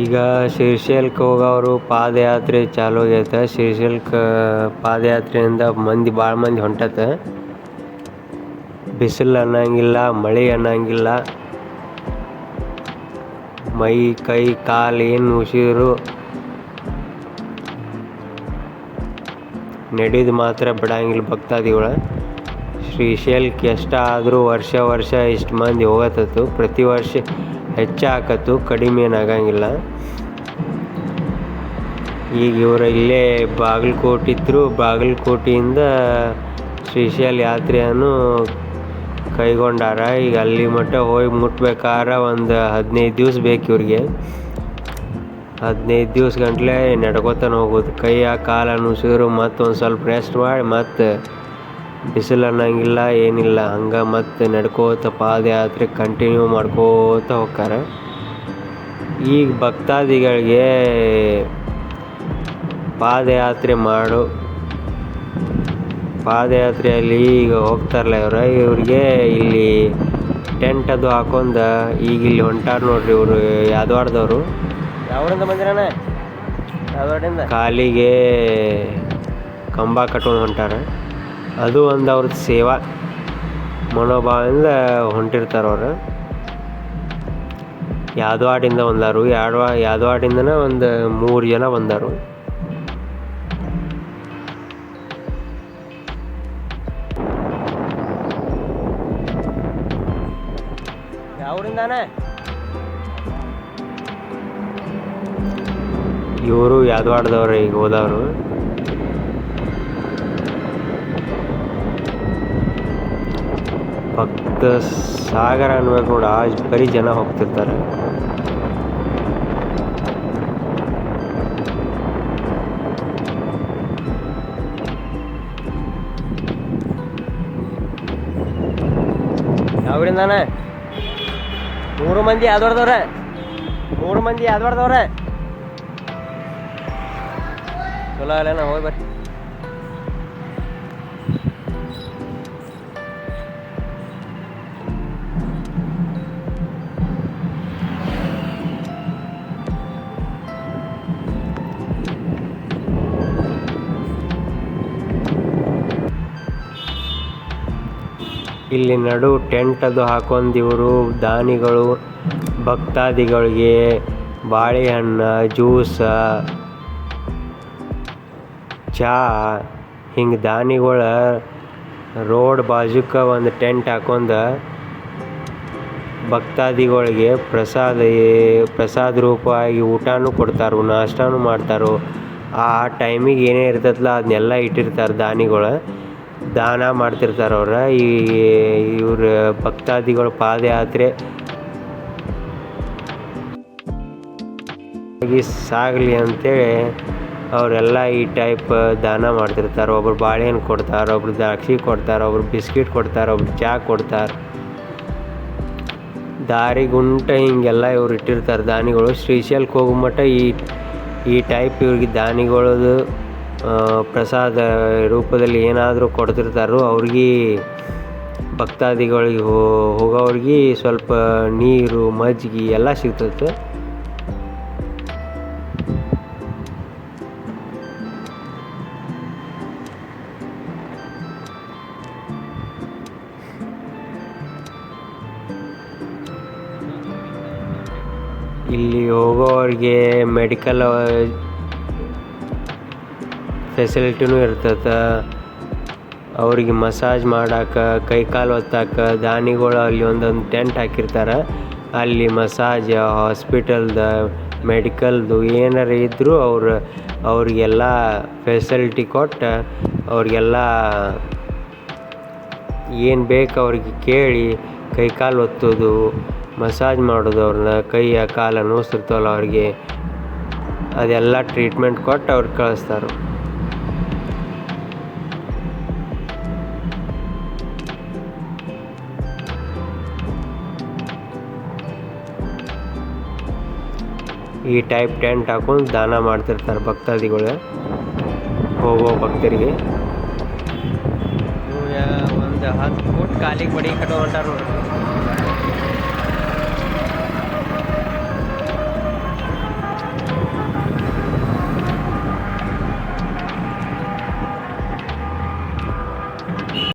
ಈಗ ಶ್ರೀಶೈಲಕ್ಕೆ ಹೋಗೋರು ಪಾದಯಾತ್ರೆ ಚಾಲು ಆಗೈತೆ. ಶ್ರೀಶೈಲಕ್ಕೆ ಪಾದಯಾತ್ರೆಯಿಂದ ಭಾಳ ಮಂದಿ ಹೊಂಟತೆ. ಬಿಸಿಲು ಅನ್ನಂಗಿಲ್ಲ, ಮಳೆ ಅನ್ನಂಗಿಲ್ಲ. ಮೈ ಕೈ ಕಾಲು ಏನು ಉಸಿರು ನಡೆದು ಮಾತ್ರ ಬಿಡಂಗಿಲ್ಲ ಭಕ್ತಾದಿಗಳು. ಶ್ರೀಶೈಲಕ್ಕೆ ಎಷ್ಟಾದರೂ ವರ್ಷ ಇಷ್ಟು ಮಂದಿ ಹೋಗತ್ತತ್ತು. ಪ್ರತಿ ವರ್ಷ ಹೆಚ್ಚಾಕತ್ತು, ಕಡಿಮೆ ಏನಾಗಂಗಿಲ್ಲ. ಈಗ ಇವರು ಇಲ್ಲೇ ಬಾಗಲಕೋಟೆ ಬಾಗಲಕೋಟೆಯಿಂದ ಶ್ರೀಶೈಲ ಯಾತ್ರೆಯನ್ನು ಕೈಗೊಂಡಾರ. ಈಗ ಅಲ್ಲಿ ಮಟ್ಟ ಹೋಗಿ ಮುಟ್ಬೇಕಾದ್ರೆ ಒಂದು 15 ದಿವಸ ಬೇಕು ಇವ್ರಿಗೆ. 15 ದಿವಸ ಗಂಟ್ಲೆ ನಡ್ಕೊತಾನೆ ಹೋಗೋದು. ಕೈಯ ಕಾಲನ್ನು ಉಸಿರು ಒಂದು ಸ್ವಲ್ಪ ರೆಸ್ಟ್ ಮಾಡಿ ಮತ್ತೆ ಬಿಸಿಲು ಅನ್ನಂಗಿಲ್ಲ, ಏನಿಲ್ಲ. ಹಂಗೆ ಮತ್ತೆ ನಡ್ಕೋತ ಪಾದಯಾತ್ರೆ ಕಂಟಿನ್ಯೂ ಮಾಡ್ಕೋತ ಹೋಗ್ತಾರೆ. ಈಗ ಭಕ್ತಾದಿಗಳಿಗೆ ಪಾದಯಾತ್ರೆಯಲ್ಲಿ ಈಗ ಹೋಗ್ತಾರಲ್ಲ ಇವ್ರಿಗೆ ಇಲ್ಲಿ ಟೆಂಟ್ ಅದು ಹಾಕೊಂಡು ಈಗ ಇಲ್ಲಿ ಹೊಂಟಾರ ನೋಡ್ರಿ. ಇವರು ಯಾದವಾಡದವರು. ಯಾವರಿಂದ ಬಂದಿರಣ್ಣ? ಯಾದವಾಡಿಂದ. ಕಾಲಿಗೆ ಕಂಬ ಕಟ್ಕೊಂಡು ಹೊಂಟಾರ. ಅದು ಒಂದು ಅವ್ರದ್ದು ಸೇವಾ ಮನೋಭಾವದಿಂದ ಹೊಂಟಿರ್ತಾರೆ ಅವರು. ಯಾದವಾಡಿಂದ ಬಂದಾರು. ಯಾದವಾಡಿಂದನೇ ಒಂದು 3 ಜನ ಬಂದಾರು. ಯಾವರಿಂದಾನೆ? ಇವರು ಯಾದವಾಡದವ್ರೆ ಈಗ ಹೋದವರು. ಭಕ್ತ ಸಾಗರ ಅನ್ಬೇಕು ನೋಡಿ, ಬರೀ ಜನ ಹೋಗ್ತಿರ್ತಾರೆ. ಯಾವರಿಂದಾನೆ? 3 ಮಂದಿ ಯಾದವಾಡದವ್ರೆ. 3 ಮಂದಿ ಯಾದವಾಡದವ್ರೆ. ಚಲೋ ಅಲ್ಲೇನ? ಹೋಗಿ ಬರ್ರಿ. ಇಲ್ಲಿ ನಡು ಟೆಂಟ್ ಅದು ಹಾಕೊಂಡು ಇವರು ದಾನಿಗಳು ಭಕ್ತಾದಿಗಳಿಗೆ ಬಾಳೆಹಣ್ಣು, ಜ್ಯೂಸ, ಚಹಾ ಹಿಂಗೆ ದಾನಿಗಳ ರೋಡ್ ಬಾಜುಕ್ಕೆ ಒಂದು ಟೆಂಟ್ ಹಾಕೊಂಡು ಭಕ್ತಾದಿಗಳಿಗೆ ಪ್ರಸಾದ ರೂಪವಾಗಿ ಊಟನೂ ಕೊಡ್ತಾರೆ, ನಾಷ್ಟಾನು ಮಾಡ್ತಾರೆ. ಆ ಟೈಮಿಗೆ ಏನೇ ಇರ್ತದಲ್ಲ ಅದನ್ನೆಲ್ಲ ಇಟ್ಟಿರ್ತಾರೆ ದಾನಿಗಳು. ದಾನ ಮಾಡ್ತಿರ್ತಾರೆ ಅವ್ರು. ಇವ್ರ ಭಕ್ತಾದಿಗಳ ಪಾದಯಾತ್ರೆ ಸಾಗಲಿ ಅಂತೇಳಿ ಅವರೆಲ್ಲ ಈ ಟೈಪ್ ದಾನ ಮಾಡ್ತಿರ್ತಾರೆ. ಒಬ್ರು ಬಾಳೆಹಣ್ಣು ಕೊಡ್ತಾರೆ, ಒಬ್ರು ದ್ರಾಕ್ಷಿ ಕೊಡ್ತಾರೆ, ಒಬ್ರು ಬಿಸ್ಕಿಟ್ ಕೊಡ್ತಾರೆ, ಒಬ್ರು ಚಹಾ ಕೊಡ್ತಾರೆ. ದಾರಿಗುಂಟ ಹಿಂಗೆಲ್ಲ ಇವ್ರು ಇಟ್ಟಿರ್ತಾರೆ ದಾನಿಗಳು. ಶ್ರೀಶೈಲಕ್ಕೆ ಹೋಗೋ ಮಟ್ಟ ಈ ಟೈಪ್ ಇವ್ರಿಗೆ ದಾನಿಗಳದು ಪ್ರಸಾದ ರೂಪದಲ್ಲಿ ಏನಾದರೂ ಕೊಡ್ತಿರ್ತಾರೋ ಅವ್ರಿಗೆ, ಭಕ್ತಾದಿಗಳಿಗೆ ಹೋಗೋವ್ರಿಗೆ ಸ್ವಲ್ಪ ನೀರು, ಮಜ್ಜಿಗೆ ಎಲ್ಲ ಸಿಗ್ತೈತೆ. ಇಲ್ಲಿ ಹೋಗೋವ್ರಿಗೆ ಮೆಡಿಕಲ್ ಫೆಸಿಲಿಟಿನೂ ಇರ್ತೈತೆ. ಅವ್ರಿಗೆ ಮಸಾಜ್ ಮಾಡೋಕೆ, ಕೈ ಕಾಲು ಒತ್ತಕ್ಕೆ ದಾನಿಗಳು ಅಲ್ಲಿ ಒಂದೊಂದು ಟೆಂಟ್ ಹಾಕಿರ್ತಾರೆ. ಅಲ್ಲಿ ಮಸಾಜ್, ಹಾಸ್ಪಿಟಲ್ದು, ಮೆಡಿಕಲ್ದು ಏನಾರು ಇದ್ದರೂ ಅವ್ರಿಗೆಲ್ಲ ಫೆಸಿಲಿಟಿ ಕೊಟ್ಟು ಅವ್ರಿಗೆಲ್ಲ ಏನು ಬೇಕು ಅವ್ರಿಗೆ ಕೇಳಿ ಕೈ ಕಾಲು ಒತ್ತೋದು, ಮಸಾಜ್ ಮಾಡೋದು, ಅವ್ರನ್ನ ಕೈಯ ಕಾಲ ನೋಸ್ತಿರ್ತಾವಲ್ಲ ಅವ್ರಿಗೆ ಅದೆಲ್ಲ ಟ್ರೀಟ್ಮೆಂಟ್ ಕೊಟ್ಟು ಅವ್ರಿಗೆ ಕಳಿಸ್ತಾರೆ. ಈ ಟೈಪ್ ಟೆಂಟ್ ಹಾಕೊಂಡು ದಾನ ಮಾಡ್ತಿರ್ತಾರೆ ಭಕ್ತಾದಿಗಳು ಹೋಗೋ ಭಕ್ತರಿಗೆ. ಒಂದು 10 ಫುಟ್ ಕಾಲಿಗೆ ಬಡಿ ಕಟ್ಟೋ ಹೊಂಟಾರ ನೋಡ್ರಿ.